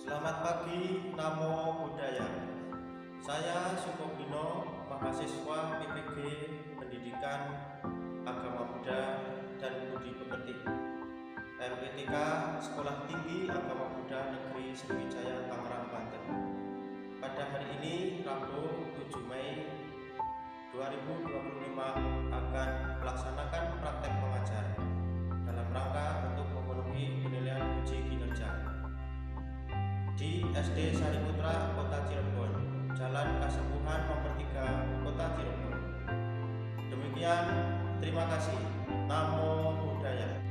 Selamat pagi, Namo Buddhaya. Saya Sukobino, mahasiswa PPG Pendidikan Agama Buddha dan Budi Pekerti MPTK Sekolah Tinggi Agama Buddha Negeri Sriwijaya, Tangerang, Banten. Pada hari ini, Rabu 7 Mei 2025 akan melaksanakan praktek mengajar dalam rangka untuk memenuhi penilaian uji kinerja di SD Sari Putra, Kota Cirebon, Jalan Kasempuhan Nomor 3, Kota Cirebon. Demikian, terima kasih. Namo Buddhaya.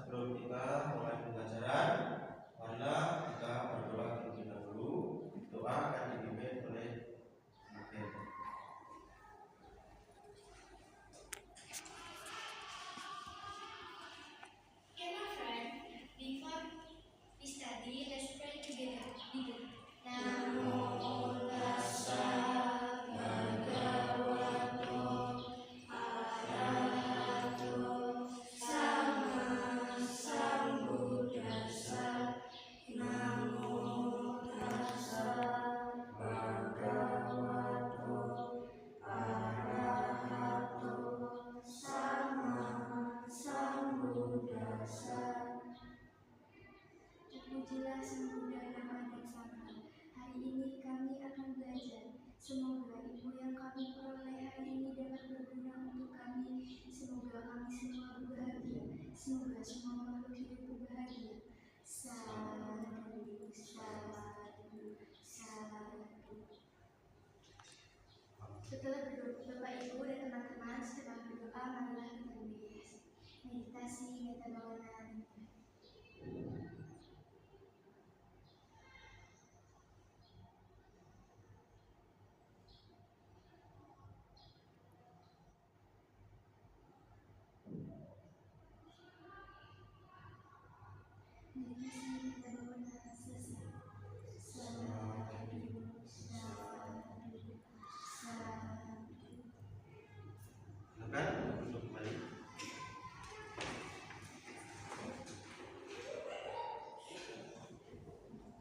Sebelum kita mulai pembelajaran, marilah kita berdoa terlebih dahulu. Doa akan dipimpin oleh Mungkin. Okay, my friend, before we study, let's pray together. Namo Tassa Bhagavato Arahato Sama Sambuddhassa. Namo Tassa Bhagavato Arahato Sama Sambuddhassa. Terpujilah Sang Buddha yang Mahaesara. Hari ini kami akan belajar. Semoga ilmu yang kami peroleh hari ini dapat berguna untuk kami. Semoga kami semua berbahagia. Semoga semua makhluk hidup berbahagia. Sadhu, sadhu, sadhu. Setelah berdoa, Bapak Ibu dan teman-teman, setelah berdoa, marilah kita meditasi metabawanan. Silakan duduk kembali.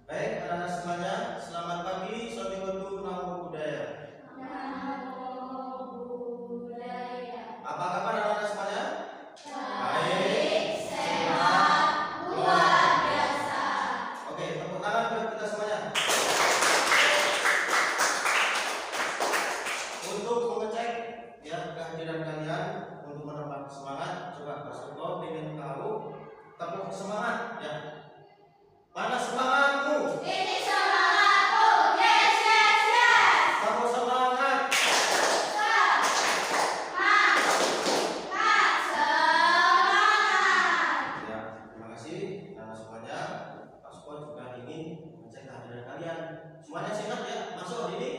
Baik, anak-anak semuanya, selamat pagi. Sotiwatu Namo Buddhaya. Namo Buddhaya. Apa kabar anak-anak semuanya? Baik, sehat, luar biasa. Oke, tepuk tangan buat kita semuanya. Untuk mengecek ya kehadiran kalian, untuk menambah semangat, coba Pak Suko ingin tahu tepuk semangat ya. Mana semangatmu? Ini semangatku, yes, yes, yes. Tepuk semangat. Semangat. Ya, terima kasih anak semuanya. Pak Suko juga ingin mengecek kehadiran kalian. Semuanya sehat ya? Masuk hari ini?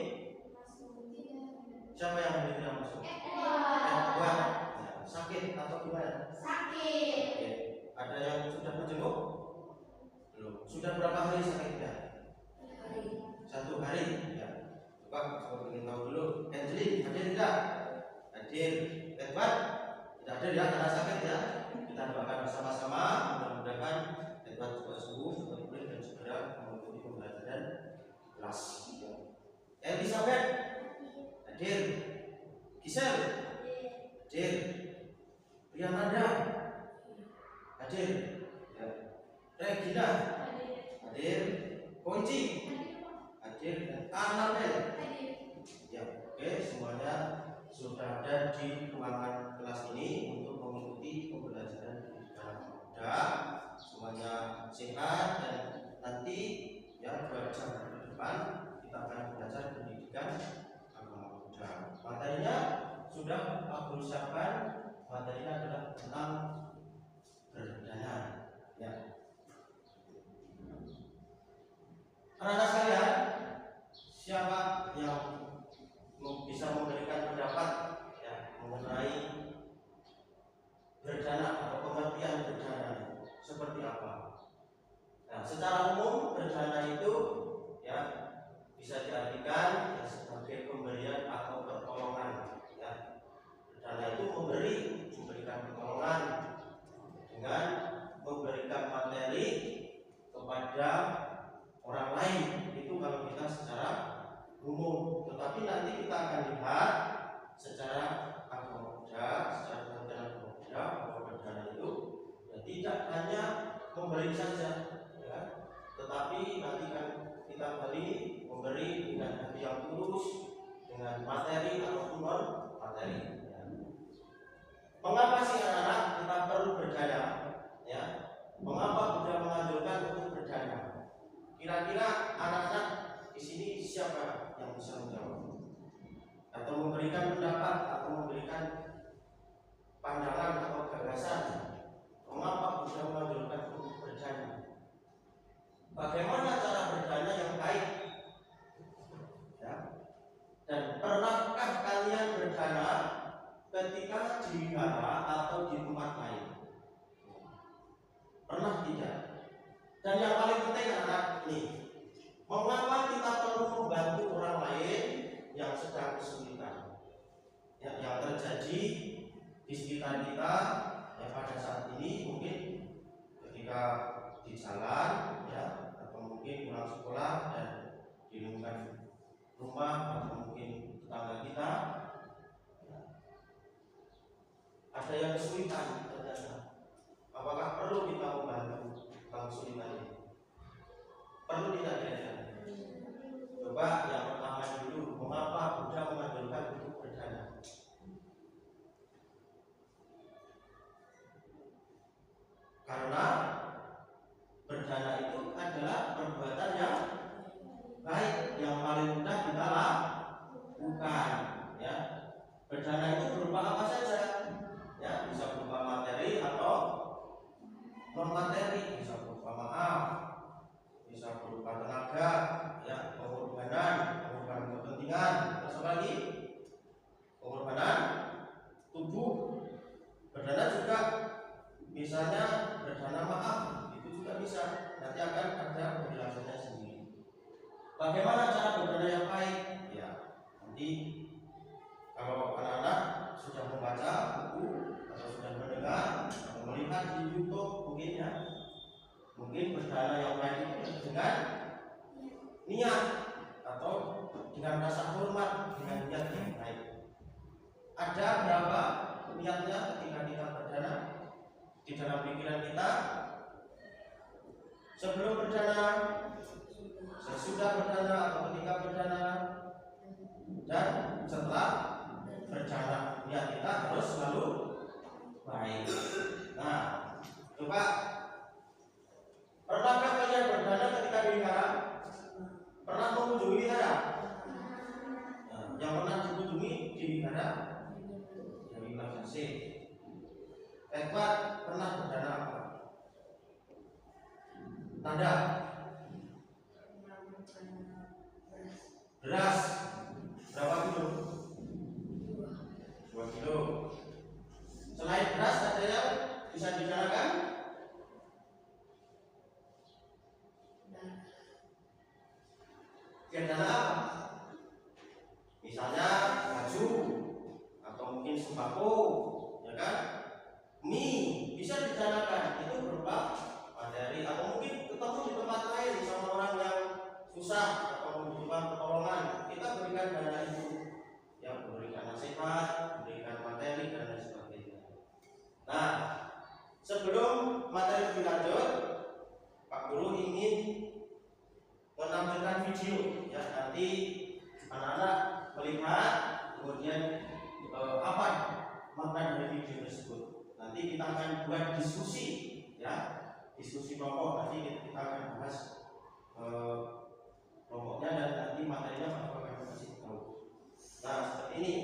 Siapa yang hari ini tidak masuk? Edward. Ya, sakit atau gimana? Sakit. Oke. Ada yang sudah menjenguk? Belum. Sudah berapa hari sakitnya? 1 hari. Ya. Coba saya ingin tahu dulu. Angeli, hadir tidak? Hadir. Edward? Tidak hadir ya karena sakit ya. Kita doakan bersama-sama. Mudah-mudahan Edward cepat sembuh, cepat pulih dan segera mengikuti pembelajaran kelas. Ya. Elizabeth? Hadir. Gisel? Hadir. Priyanada? Hadir. Ya. Regina? Hadir. Kunci? Hadir. Dan Anabel? Ya, oke, semuanya sudah ada di ruangan kelas ini untuk mengikuti pembelajaran pendidikan Buddha. Semuanya sehat dan nanti ya 2 jam ke depan kita akan belajar pendidikan agama Buddha. Materinya sudah aku siapkan. Materinya adalah tentang berdana. Ya, Anak-anak sekalian, siapa yang bisa memberikan pendapat ya, mengenai berdana atau pengertian berdana seperti apa? Nah, secara umum berdana itu ya bisa diartikan ya, sebagai pemberian atau pertolongan. Ya. Berdana itu memberikan pertolongan dengan memberikan materi kepada orang lain. Itu kalau kita secara umum. Tetapi nanti kita akan lihat secara agama Buddha, secara pengertian agama Buddha, bahwa berdana itu ya, tidak hanya memberi saja, ya, tetapi nanti kan kita memberi dengan hati yang tulus, dengan materi ataupun non materi. Ya. Mengapa sih anak-anak kita perlu berdana? Ya, mengapa Buddha menganjurkan untuk berdana? Kira-kira anak-anak di sini siapa yang bisa menjawab? Atau memberikan pendapat atau memberikan pandangan atau gagasan? Mengapa Buddha menganjurkan untuk berdana? Bagaimana cara berdana yang baik? Ya. Dan pernahkah kalian berdana ketika di wihara atau di tempat lain? Pernah tidak? Dan yang paling penting anak ini, mengapa kita perlu membantu orang lain yang sedang kesulitan, yang terjadi di sekitar kita ya, pada saat ini mungkin ketika di jalan ya, atau mungkin pulang sekolah dan di lingkungan rumah atau mungkin tetangga kita ya, ada yang kesulitan ternyata. Apakah perlu kita membantu kesulitan ini? Perlu tidak ya? Coba yang pertama dulu, mengapa Buddha menganjurkan untuk berdana? Karena berdana itu adalah perbuatan yang baik, yang paling mudah kita lakukan. Ya, berdana itu berupa apa saja? Ya, bisa berupa materi atau non materi, bisa berupa maaf, bisa berupa tenaga, ya, pengorbanan kepentingan, terus apa lagi? Pengorbanan tubuh. Berdana juga misalnya berdana maaf, itu juga bisa. Nanti akan ada penjelasannya sendiri. Bagaimana cara berdana yang baik? Ya, nanti kalau anak-anak sudah membaca buku atau sudah mendengar atau melihat di YouTube mungkin ya, mungkin berdana yang baik itu dengan niat atau dengan rasa hormat, dengan niat yang baik. Ada berapa niatnya ketika kita berdana di dalam pikiran kita? Sebelum berdana, sesudah berdana atau ketika berdana, dan setelah berdana. Niat kita harus selalu baik. Nah, coba pernahkah kalian berdana ketika di wihara? Pernah mengunjungi wihara? Nah, yang pernah dikunjungi di wihara? Terima kasih. Edward pernah berdana apa? Tanda? Beras. Berapa kilo? 2 kilo. Selain beras ada yang bisa didanakan? Ya, dana apa? Misalnya baju atau mungkin sembako, ya kan? Mie bisa didanakan, itu berupa materi. Atau mungkin ketemu di tempat lain sama orang yang susah atau membutuhkan pertolongan, kita berikan dana itu, ya, memberikan nasihat, memberikan materi dan lain sebagainya. Nah, sebelum materi lebih lanjut, Pak Guru ingin menampilkan video, ya, nanti anak-anak melihat kemudian apa makna dari video tersebut. Nanti kita akan buat diskusi, ya, diskusi kelompok. Nanti kita akan bahas kelompoknya dan nanti materinya Pak Guru akan kasih tahu. Nah, seperti ini.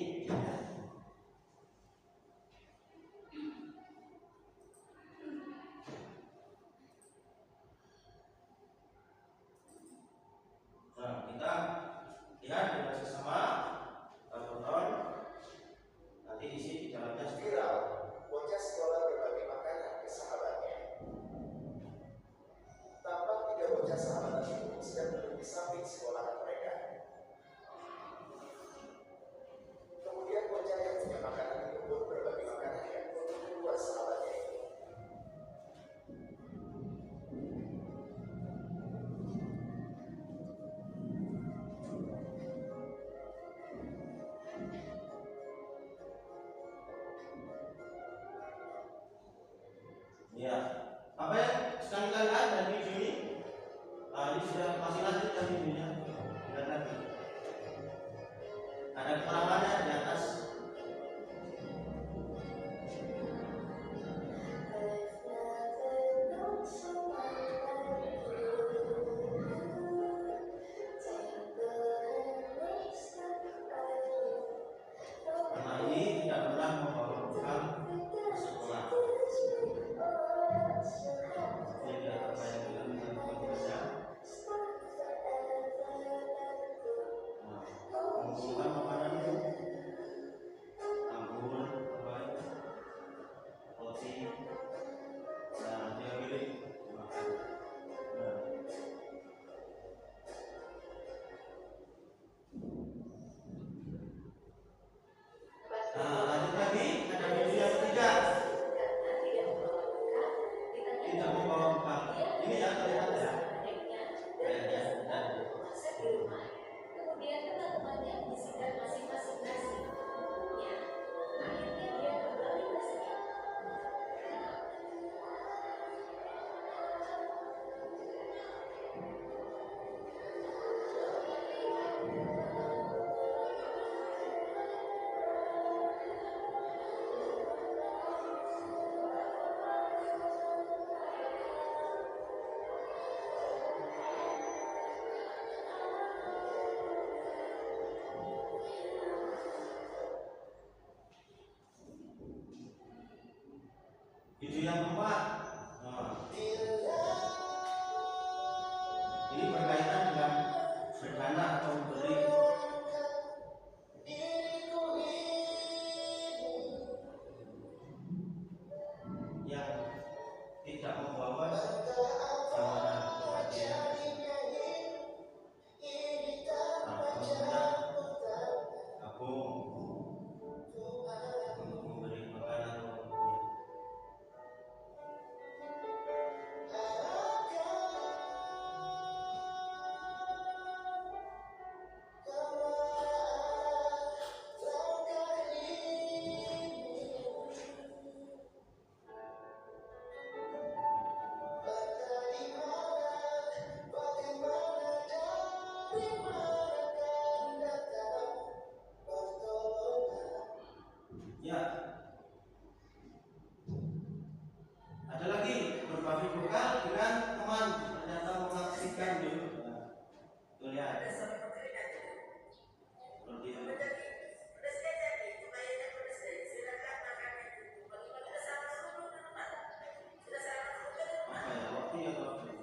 sudah masih lanjut kan videonya. Lihat lagi. Ada keterangannya di atas. Karena ini tidak pernah membawa bekal ke sekolah. Dia tidak terbayang dengan bekerja. Mengumpulkan makanan itu, anggur, roti, dan dia pilih makan. Nah, lanjut lagi, ada video yang ketiga. Tidak membawa bekal. Ini yang terlihat ya. Kemudian teman-temannya bisikan masing-masing nasinya. Akhirnya dia kembali ke sekolah. Video yang keempat. Nah, ini berkaitan dengan berdana atau memberi. Yang tidak membawa jamanan perhatian. Nah, kemudian gabung untuk memberi makanan atau memberi. Ya, ada lagi berbagi bekal dengan teman, ternyata mengaksikan dulu. Tuh lihat, seperti itu. Apa ya, waktu ya waktu.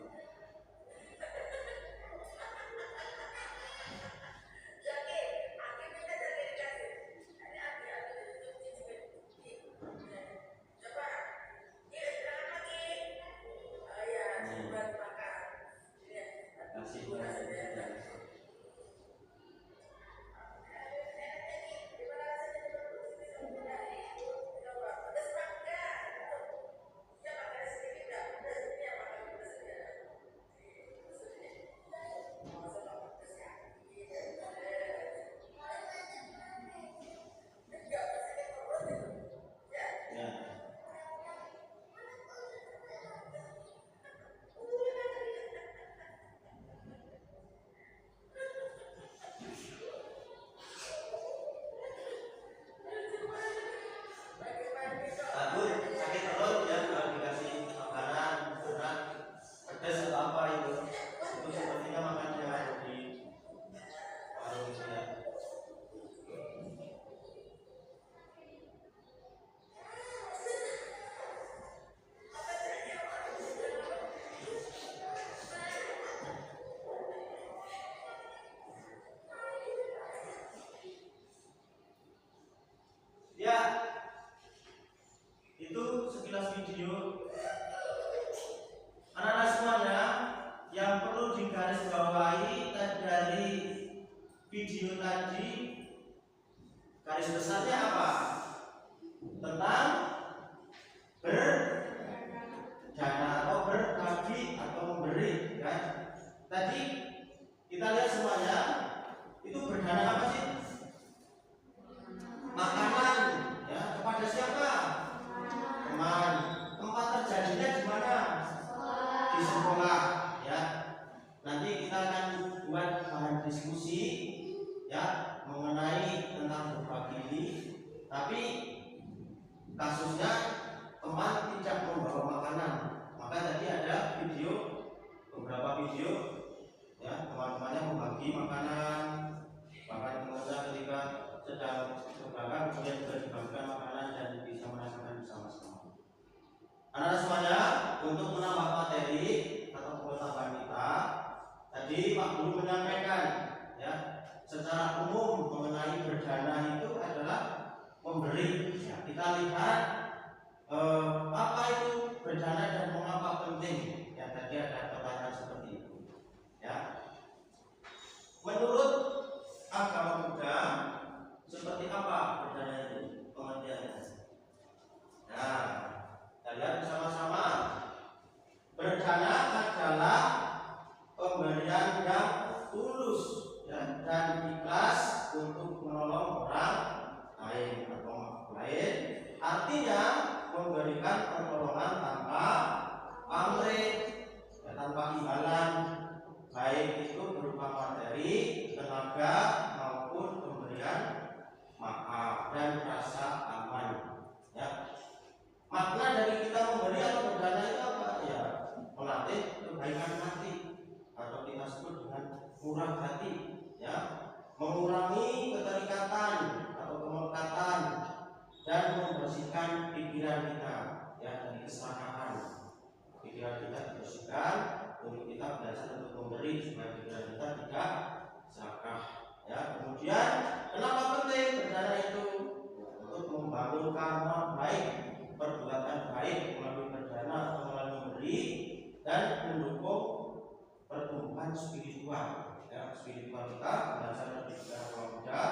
video. Anak-anak semuanya, yang perlu digarisbawahi dari video tadi, garis besarnya apa? Tentang berdana atau berbagi atau memberi, kan? Tadi kita lihat semuanya itu berdana apa sih? Makanan, ya, kepada siapa? Teman. Tempat terjadinya di mana? Di sekolah, ya. nanti kita akan buat bahan diskusi ya mengenai tentang berbagi ini. Tapi kasusnya teman tidak membawa makanan, maka tadi ada video, beberapa video ya teman-temannya membagi makanan, bahkan teman-teman ketika sedang berbagi kemudian juga dibagikan makanan dan bisa merasakan bersama-sama. Anak-anak semuanya, untuk menambah materi atau pengetahuan kita, tadi Pak Guru menyampaikan ya secara umum mengenai berdana itu adalah memberi. Ya, kita lihat apa itu berdana dan mengapa penting. Ya, tadi ada pertanyaan seperti itu. Ya, menurut agama Buddha seperti apa berdana itu pengertiannya? Nah, kita lihat bersama-sama. Berdana adalah pemberian yang tulus ya, dan ikhlas untuk menolong orang lain atau makhluk lain. Artinya memberikan pertolongan tanpa pamrih, ya, tanpa imbalan, baik itu berupa materi, tenaga maupun pemberian maaf dan rasa aman. Ya. Makna dari kita memberi atau berdana itu apa? Ya, melatih kebaikan hati atau kita sebut dengan murah hati, ya, mengurangi keterikatan atau kemekatan dan membersihkan pikiran kita ya dari keserakahan. Pikiran kita dibersihkan untuk kita belajar untuk memberi supaya pikiran kita tidak serakah. Ya, kemudian kenapa penting berdana itu? Untuk membangun karma baik, perbuatan baik melalui berdana atau melalui memberi dan mendukung pertumbuhan spiritual. Ya, spiritual kita belajar lebih secara mudah.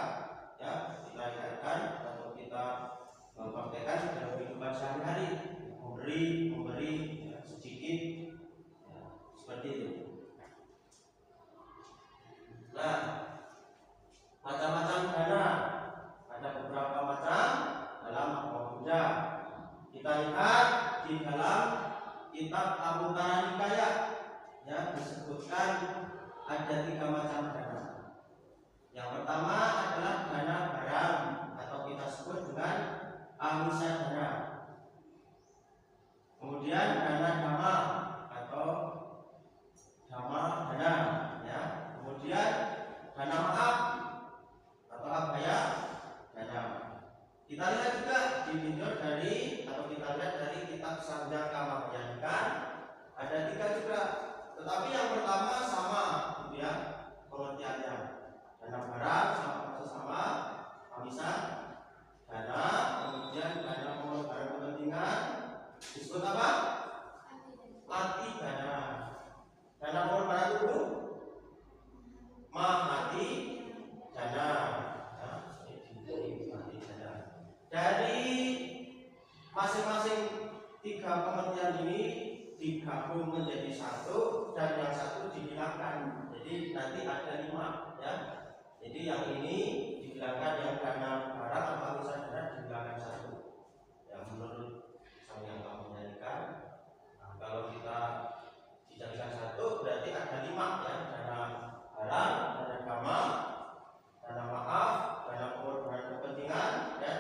Ya, kita ingatkan atau kita praktekkan dalam kehidupan sehari-hari, memberi ya, sedikit ya, seperti itu. Nah, macam-macam dana ada beberapa macam dalam agama Buddha. Kita lihat di dalam kitab Anguttara Nikaya ya disebutkan ada 3 macam dana. Yang pertama adalah dana barang atau kita sebut dengan amisa dana. Kemudian dana dhamma atau dhamma dana ya. Kemudian dana maaf atau abhaya dana. Kita lihat juga di video dari atau kita lihat dari kitab Sanjaka Mahayana ada 3 juga. Tetapi yang pertama sama gitu ya pengertiannya. Dana barang sama amisa dana, kemudian dana pengorbanan kepentingan disebut apa? Mati dana. Dana pengorbanan tubuh mahati dana. Dari masing-masing 3 pengertian ini digabung menjadi satu dan yang satu dihilangkan. Jadi nanti ada 5 ya. Jadi yang ini dihilangkan, yang dana barang atau amisa dana dihilangkan satu. Yang menurut sang yang kamu menyanyikan, nah, kalau kita dijadikan satu berarti ada 5 ya. Dana barang, dana dhamma, dana maaf, dana pengorbanan kepentingan dan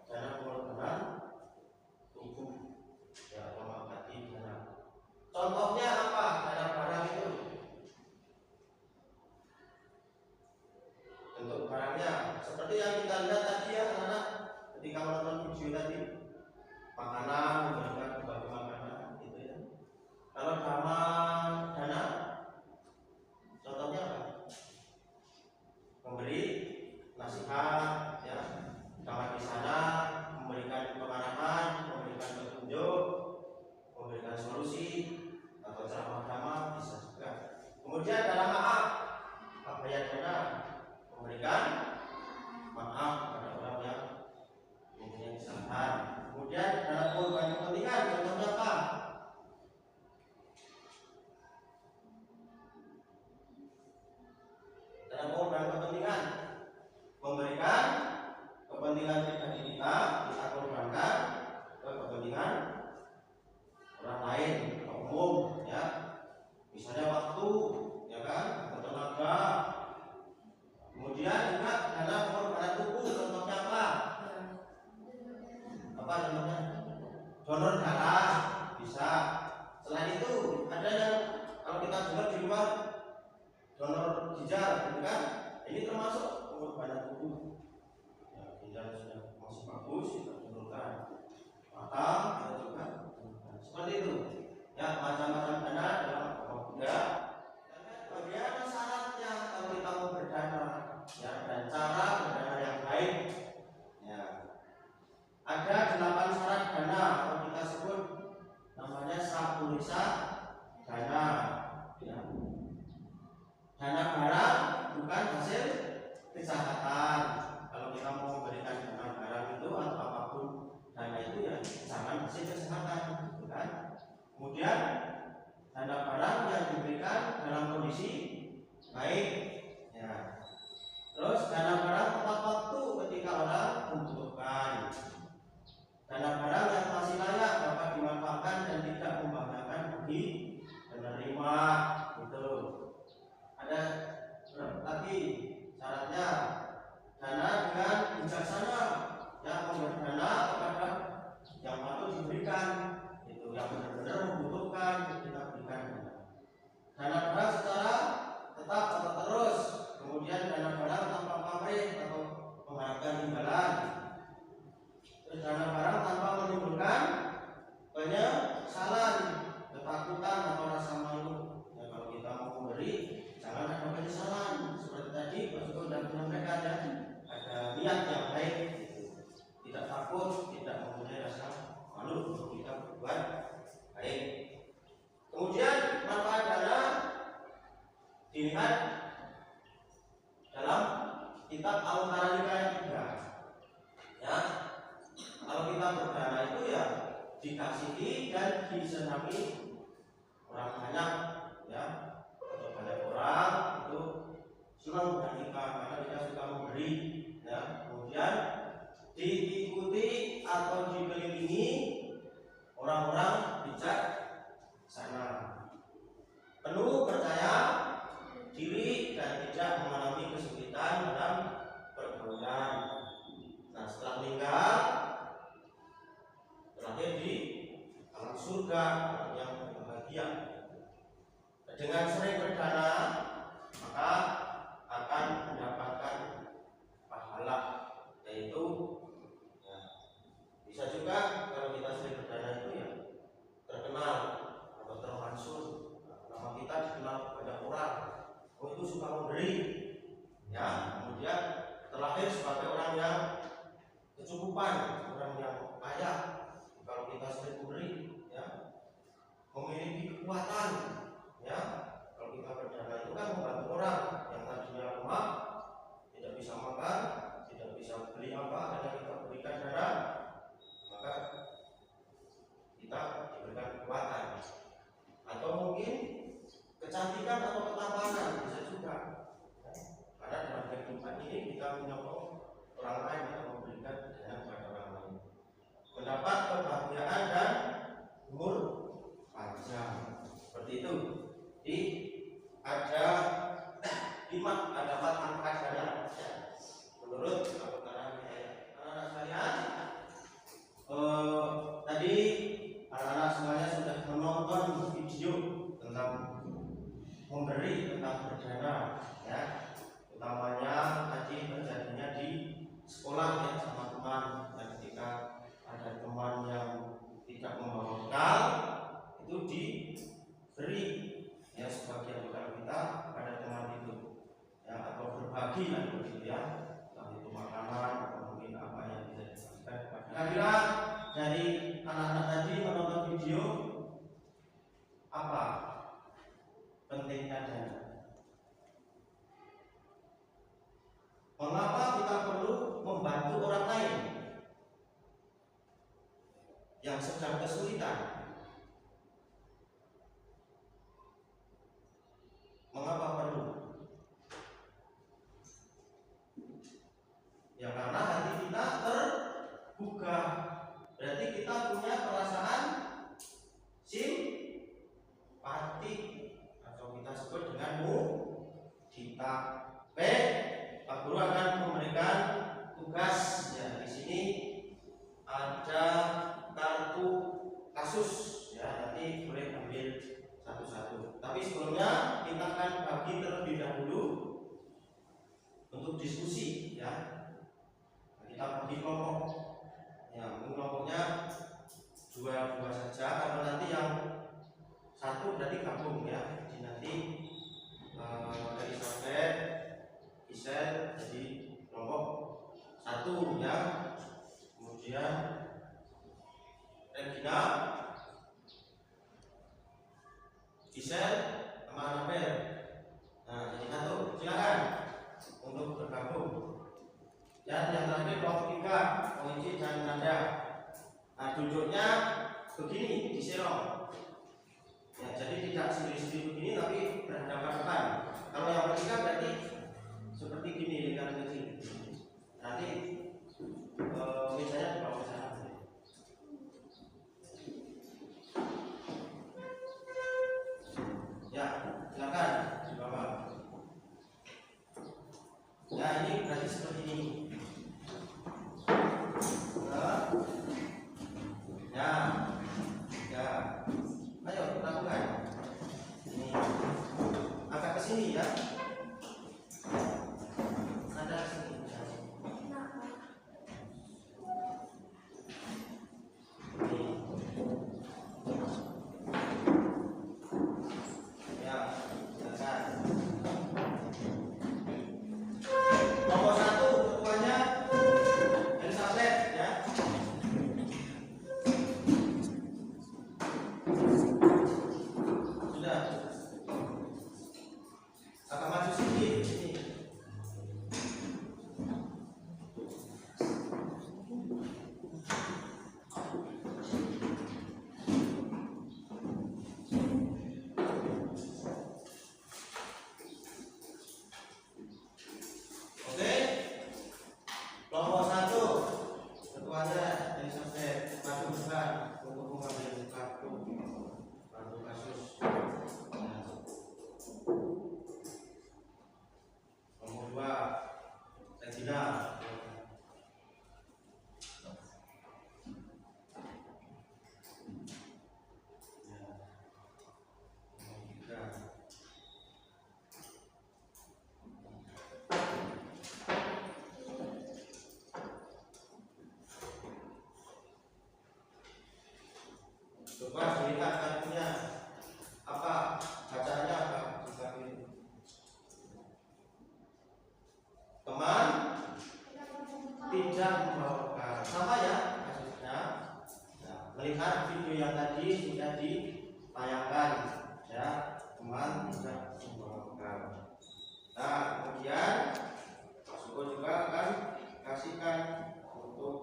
dana pengorbanan tubuh ya atau mati dana. Contohnya apa dana barang itu? Bentuk barangnya seperti yang kita lihat tadi ya anak-anak ketika menonton video tadi, makanan, memberikan berbagi makanan gitu ya. Kalau dhamma dana contohnya apa? Memberi nasihat ya, jangan di sana, memberikan pengarahan, memberikan petunjuk, memberikan solusi atau ceramah dhamma bisa juga. Kemudian dalam maaf abhaya dana, memberikan maaf kepada orang yang mempunyai kesalahan. Kemudian dalam pengorbanan kepentingan contohnya apa? Dalam pengorbanan kepentingan memberikan kepentingan pribadi kita korbankan ke kepentingan orang lain atau umum ya. Misalnya waktu pengorbanan tubuh. Ya, ginjal sudah masih bagus kita turunkan, mata kita juga turunkan. Seperti itu. Ya, macam-macam dana dalam agama Buddha. Bagaimana syaratnya kalau kita mau berdana, ya, dan cara berdana yang baik. Ya, ada 8 syarat dana atau kita sebut namanya sapulisa dana. Ya. Dana barang bukan hasil kejahatan. Kalau kita mau memberikan dana barang itu atau apapun dana itu ya jangan hasil kejahatan, bukan. Kemudian dana barang yang diberikan dalam kondisi baik. Ya. Terus dana barang tepat waktu ketika orang membutuhkan. Dana barang yang masih layak dapat dimanfaatkan dan tidak membahayakan bagi penerima. Gitu. Ada lagi syaratnya dana dengan bijaksana, yang memberi dana kepada yang patut diberikan, itu yang benar-benar membutuhkan kita berikan dana barang secara tetap atau terus, kemudian dana barang tanpa pamrih atau mengharapkan imbalan. Terus dana barang tanpa menimbulkan penyesalan, ketakutan atau rasa malu. Ya, kalau kita mau memberi jangan ada penyesalan. Seperti tadi Pak Suko sudah menyampaikan ya, ada niat yang baik, tidak takut, tidak mempunyai rasa malu untuk kita berbuat baik. Kemudian manfaat dana dilihat dalam kitab Al-Manika yang 3. Ya, kalau kita berdana itu ya dikasihi dan disenangi orang banyak, ya, atau banyak orang itu senang dengan kita karena kita suka memberi. Ya, kemudian diikuti atau dikelilingi orang-orang bijak sana, penuh percaya diri dan tidak mengalami kesulitan dalam pergaulan. Nah, setelah meninggal terakhir di alam surga yang bahagia. Dengan sering berdana maka akan mendapatkan pahala, yaitu ya, bisa juga kalau kita sering berdana itu ya terkenal atau termansur, nama kita dikenal banyak orang, oh itu suka memberi, ya, kemudian terlahir sebagai orang yang kecukupan, orang yang kaya. Kalau kita sering memberi, ya, memiliki kekuatan, ya. Kalau kita berdana itu kan membantu orang yang tadinya lemah, tidak bisa makan, tidak bisa beli apa, karena kita berikan dana, maka kita diberikan kekuatan. Atau mungkin kecantikan atau ketampanan bisa juga, ya. Karena dalam kehidupan ini kita menyokong orang lain atau memberikan dana kepada orang lain, mendapat kebahagiaan dan umur panjang. Seperti itu. Ada 4 manfaat dana menurut Al-Quran. Anak-anak sekalian, tadi anak-anak semuanya sudah menonton video tentang memberi, tentang berdana, ya. Utamanya tadi terjadinya di sekolah, ya, sama teman. Dan ketika ada teman yang tidak membawa bekal, itu diberi, ya, sebagian bekal kita pada teman itu, ya, atau berbagi lah begitu, ya, entah itu makanan atau mungkin apa yang bisa disampaikan. Kira-kira dari anak-anak tadi menonton video apa pentingnya dana? Mengapa kita perlu membantu orang lain yang sedang kesulitan? Mengapa perlu? Ya karena hati kita tergugah. Berarti kita punya perasaan simpati atau kita sebut dengan mudita. Baik, Pak Guru akan memberikan tugas, ya. Di sini ada kartu kasus, ya, nanti boleh ambil satu-satu. Tapi sebelumnya kita akan bagi terlebih dahulu untuk diskusi ya. Kita bagi kelompok ya, kelompoknya dua saja karena nanti yang satu berarti gabung ya. Jadi nanti Elizabeth, Isel jadi kelompok satu ya. Kemudian Regina, Isel sama Anabel. Nah, jadi satu, silakan untuk bergabung. Dan yang terakhir kelompok 3, Oici dan Nanda. Nah, duduknya begini di serong. Ya, jadi tidak sendiri-sendiri begini tapi berhadapan-hadapan. Kalau yang bertiga berarti seperti gini dengan kecil. Nanti mejanya di bawah sana. Ya, silakan di bawah. Ya, ini berarti seperti ini. Ya, ayo lakukan. Ini agak ke sini ya. Ada sini. Ya, silakan. Nomor 1 ketuanya Elizabeth ya. Sudah. Agak maju sedikit sini. Oke. Kelompok 1 ketuanya Elizabeth maju depan untuk mengambil kartu kasus. Nomor 2 Regina. Coba dilihat kartunya apa, bacaannya apa? Teman tidak membawa sama ya kasusnya. Nah, melihat video yang tadi sudah ditayangkan ya, teman tidak membawa bekal. Nah, kemudian Mas Suko juga akan kasihkan untuk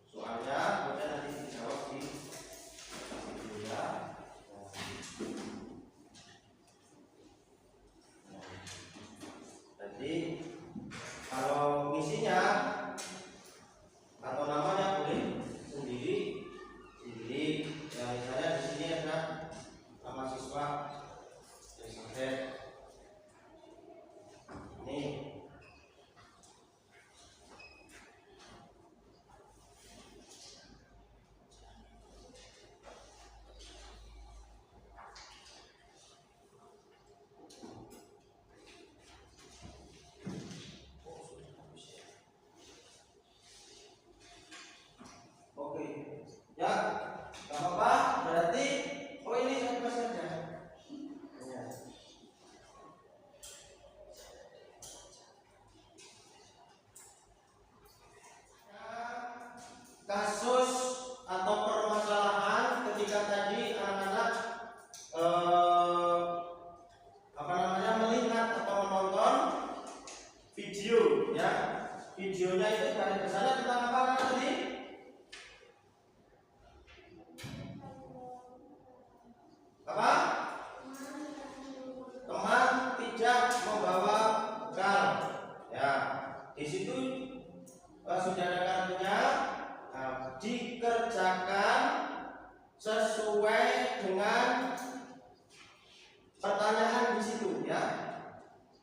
soalnya, kemudian nanti dijawab di video ya. Jadi kalau misinya atau namanya boleh sendiri. Ya, misalnya di sini ada nama siswa Elizabeth. Ini oke. Ya, nggak apa-apa. Berarti, oh ini satu saja. Ya. Kasus atau permasalahan ketika tadi anak-anak melihat atau menonton video ya. Videonya itu dari kesana tentang apa tadi? Apa? Teman tidak membawa bekal. Ya, di situ sudah ada kartunya. Nah, dikerjakan sesuai dengan pertanyaan di situ ya.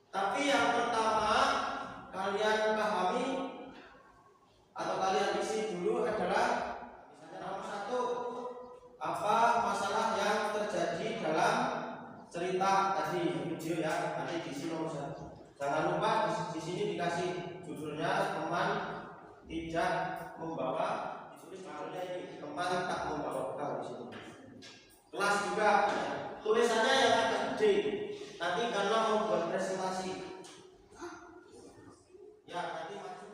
Tapi yang pertama kalian pahami atau kalian isi dulu adalah misalnya nomor 1, apa masalah yang terjadi dalam cerita tadi video ya. Nanti diisi nomor 1 Jangan lupa di sini dikasih judulnya teman tidak membawa, ditulis judulnya ini teman tak membawa bekal di sini. Kelas juga tulisannya yang agak gede. Nanti karena mau buat presentasi, ya nanti maju.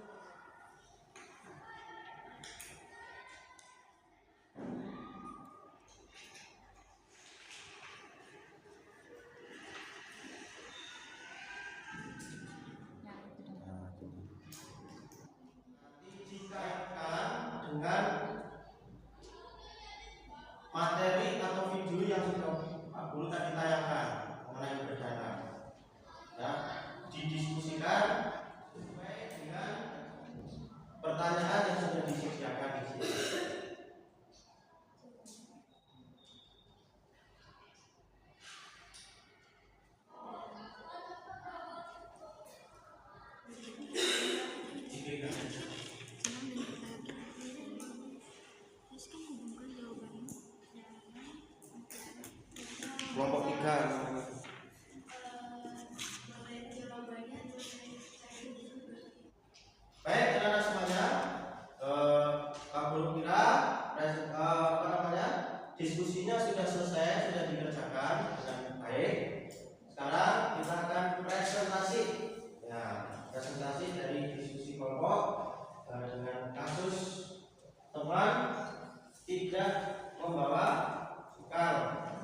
Dikaitkan dengan materi atau video yang sudah Pak Guru tadi tayangkan mengenai berdana, ya, didiskusikan sesuai dengan pertanyaan yang sudah disediakan di sini. Kelompok 3. Baik, anak-anak semuanya, Pak Guru kira diskusinya sudah selesai, sudah dikerjakan dengan baik. Sekarang kita akan presentasi, ya, presentasi dari diskusi kelompok dengan kasus teman tidak membawa bekal.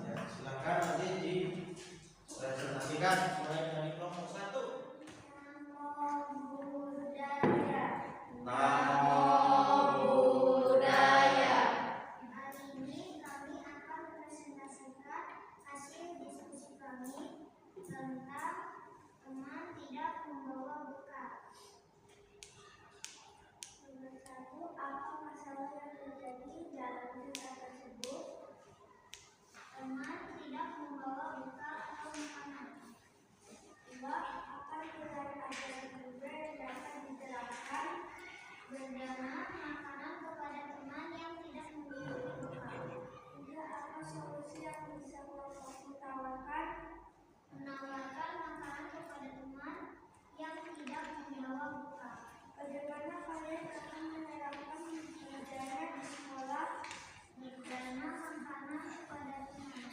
Ya, silakan nanti dipresentasikan mulai dari kelompok 1. Namo Buddhaya. Hari ini kami akan presentasikan hasil diskusi kami tentang teman tidak membawa bekal. Nomor 1, apa masalah yang terjadi dalam cerita tersebut? Teman tidak membawa bekal atau makanan. 2, apa pilihan ajaran yang dapat diterapkan berdana makanan kepada teman yang tidak memiliki bekal. 3, apa solusi yang bisa kelompokmu tawarkan menawarkan makanan kepada teman yang tidak membawa bekal. Bagaimana kalian akan menerapkan berdana di sekolah berdana makanan kepada teman?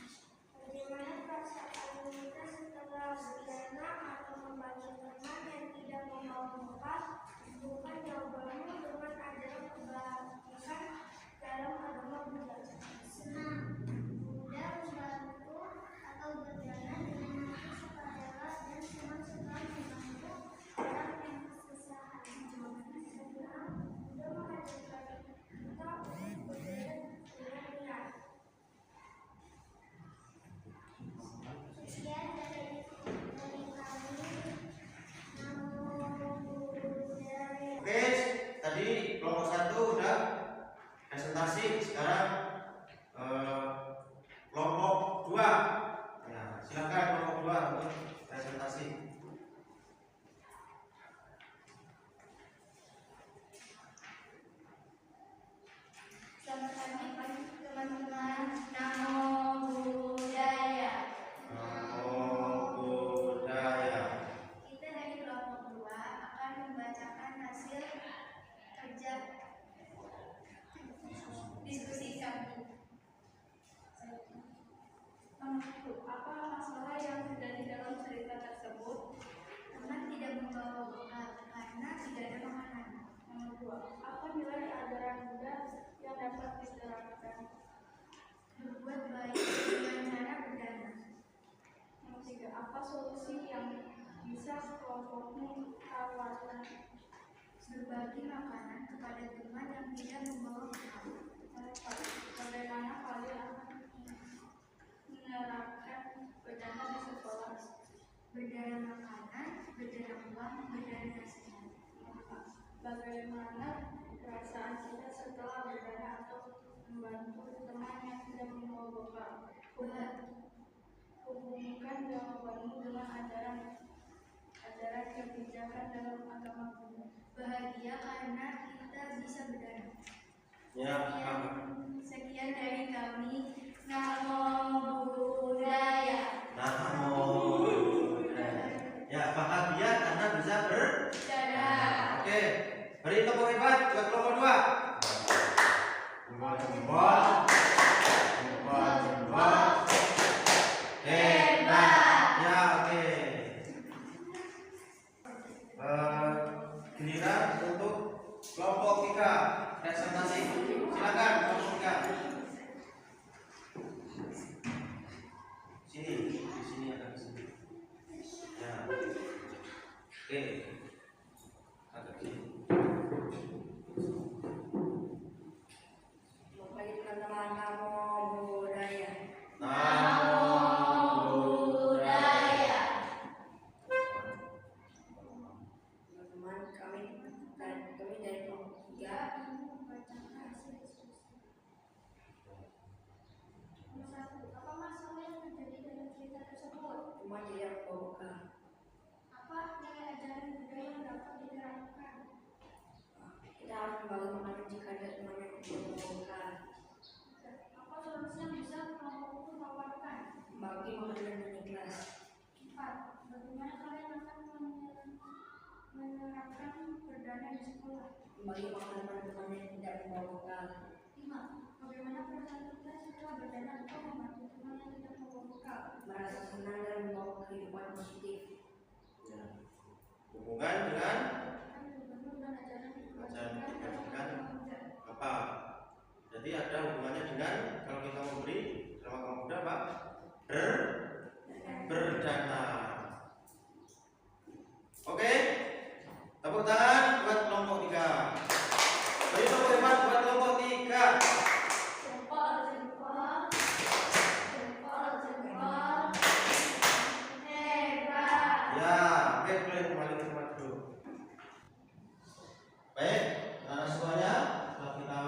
Bagaimana perasaan kita setelah berdana atau membantu teman yang tidak membawa bekal? Bukan jawabanmu dengan ajaran kebahagiaan dalam agama Buddha. Senang, Buddha membantu atau berdana dengan hati sukarela dan senang sekali membantu orang yang kesusahan. Jawabannya senang, Buddha mengajarkan kita untuk berdana dengan niat. Sekian dari kami. Namo Buddhaya. Oke, tadi kelompok 1 udah presentasi. Sekarang kelompok 2. Ya, silakan kelompok 2 untuk presentasi. Selamat pagi teman-teman. Namo Buddhaya. Namo Buddhaya. Kita dari kelompok 2 akan membacakan hasil kerja diskusi kami. Nomor 1, apa masalah yang terjadi dalam cerita tersebut? Teman tidak membawa bekal karena tidak ada makanan. Nomor 2, apa nilai ajaran Buddha yang dapat diterapkan? Berbuat baik dengan cara berdana. Nomor 3, apa solusi yang bisa kelompokmu tawarkan? Berbagi makanan kepada teman yang tidak membawa bekal. Nomor 4, bagaimana kalian akan menerapkan berdana di sekolah? Berdana makanan, berdana uang, berdana nasihat. Nomor 5, bagaimana perasaan kita setelah berdana atau membantu teman yang tidak membawa bekal? Hubungkan jawabanmu dengan ajaran kebijakan dalam agama Buddha. Bahagia karena kita bisa berdana. Ya, Sekian dari kami. Namo Buddhaya. Namo Buddhaya. Ya, bahagia Oke, agak gini. Bagi teman-teman namo budaya. Namo Buddhaya. Teman-teman kami dari kelompok 3 membacakan hasil diskusi. Nomor 1. Apa masalah yang terjadi dalam cerita tersebut? cuma tidak membawa Apa nilai ajaran budaya yang dapat diterapkan? kita harus membangun makanan jika ada teman yang membawa Apa solusi yang bisa kelompok itu tawarkan? bagi makanan dan ikhlas. 4. Bagaimana kalian akan menerapkan perdana di sekolah? Bagi makanan pada teman yang tidak membawa bekal. 5. Bagaimana perasaan kita setelah berdana atau membantu teman yang tidak membawa bekal? Merasa senang dan membawa kehidupan positif. Ya. Hubungan dengan Gubernur dan ajaran ajaran apa? Jadi ada hubungannya dengan kalau kita memberi sama kaum muda apa? Berdana. Oke, tepuk tangan buat kelompok 3. Beri tepuk hebat buat kelompok 3. jempol, jempol, jempol, jempol, hebat. Ya, oke, boleh kembali ke tempat dulu. Baik, anak semuanya, setelah kita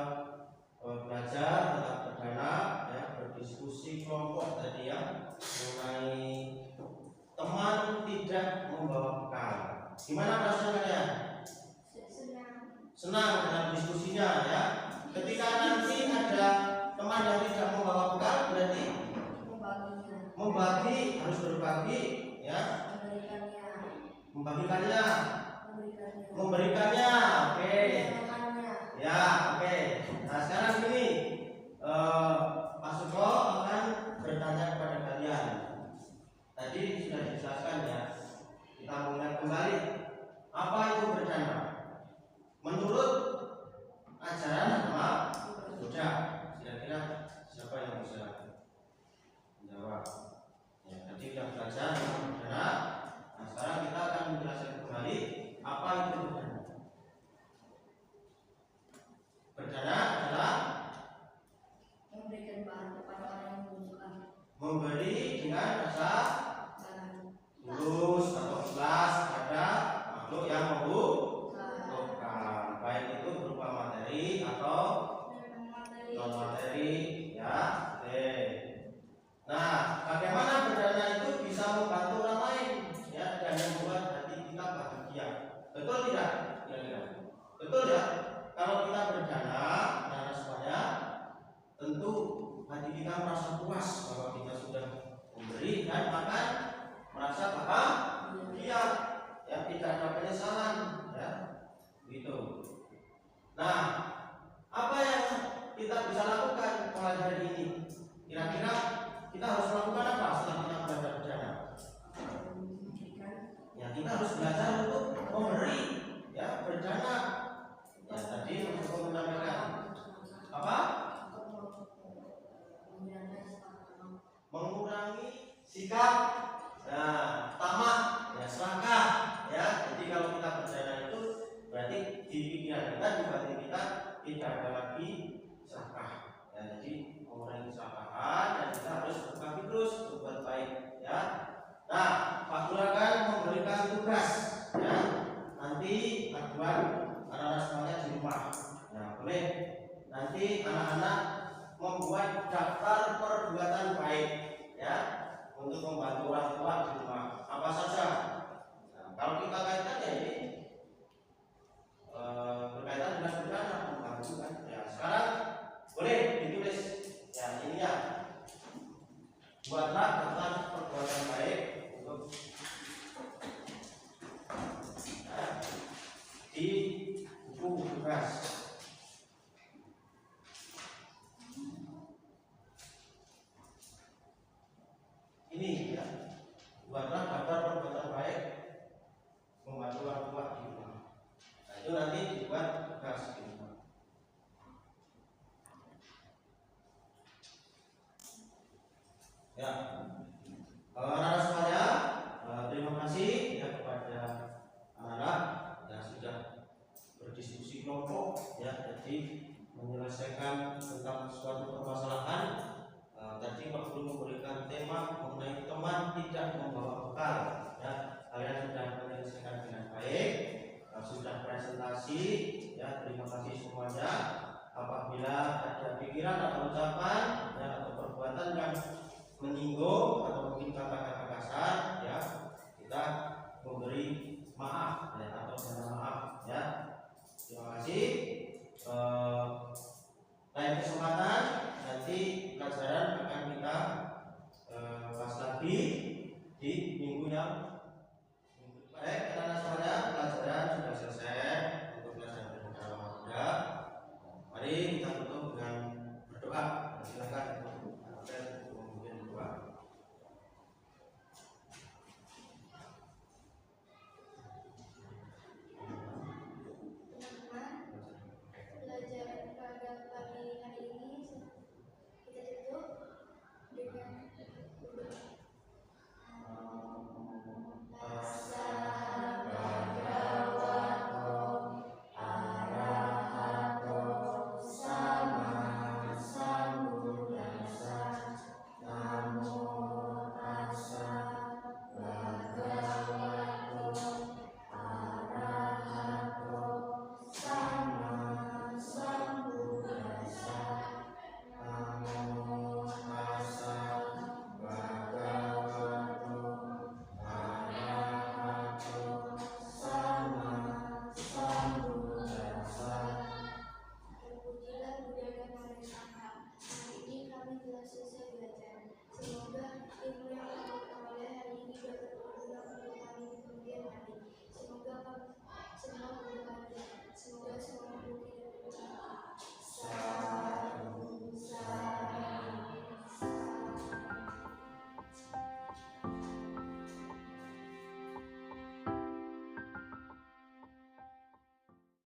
belajar tentang perdana, ya, berdiskusi kelompok tadi ya, mengenai teman tidak membawa bekal. Gimana perasaan kalian? Senang dalam diskusinya ya. Ketika nanti ada teman yang tidak membawa bekal, berarti membagi, harus berbagi, ya, membagikannya, memberikannya. Oke. Ya, oke. Nah, sekarang gini, Pak Suko akan bertanya kepada kalian. Tadi sudah dijelaskan ya. Kita mengingat kembali apa itu berdana. Menurut ajaran agama Buddha, kira-kira siapa yang bisa menjawab? Ya, tadi sudah belajar tentang berdana. Nah, sekarang kita akan menjelaskan kembali apa itu berdana. Berdana adalah Memberikan bahan kepada orang yang membutuhkan. memberi dengan rasa tulus atau ikhlas pada makhluk yang membutuhkan, baik itu berupa materi atau non materi, ya. Oke. Nah, bagaimana berdana itu bisa membantu orang lain, ya, dan membuat hati kita bahagia. Betul tidak? Kira-kira. Betul ya? Kalau kita berdana, nah semuanya, tentu hati kita merasa puas bahwa kita sudah memberi dan makan, merasa bahagia, ya, tidak ada penyesalan, ya, gitu. Nah, apa yang kita bisa lakukan mulai hari ini? Kira-kira kita harus melakukan apa setelah kita belajar berdana? Ya, kita harus belajar untuk memberi, ya, berdana. Ya, tadi untuk menyampaikan apa? Mengurangi sikap, nah, tamak, ya, serakah, ya. Jadi kalau kita berdana itu berarti di pikiran kita, di batin kita tidak ada lagi serakah, ya. Jadi mengurangi keserakahan dan kita harus berbagi terus, berbuat baik, ya. Nah, Pak Lurah kan memberikan tugas, ya, nanti aduan anak-anak semuanya di rumah. Nah, boleh nanti anak-anak membuat daftar perbuatan baik, ya, untuk membantu orang tua di rumah. Apa saja? Nah, kalau kita kaitkan ya ini berkaitan dengan berdana, membantu kan. Ya, sekarang boleh ditulis, ya, ini ya. Buatlah daftar perbuatan baik untuk, ya, di buku tugas. Ini ya, buatlah daftar perbuatan baik membantu orang tua di rumah. Nah, itu nanti dibuat tugas di rumah. Ya, anak-anak semuanya, terima kasih ya kepada menyelesaikan tentang suatu permasalahan. Tadi Pak Guru memberikan tema mengenai teman tidak membawa bekal. Ya, kalian sudah menyelesaikan dengan baik, sudah presentasi. Ya, terima kasih semuanya. Apabila ada pikiran atau ucapan ya, atau perbuatan yang menyinggung atau mungkin kata-kata kasar, ya kita memberi maaf ya, atau minta maaf ya. Terima kasih. Lain kesempatan nanti pelajaran akan kita bahas lagi di minggu yang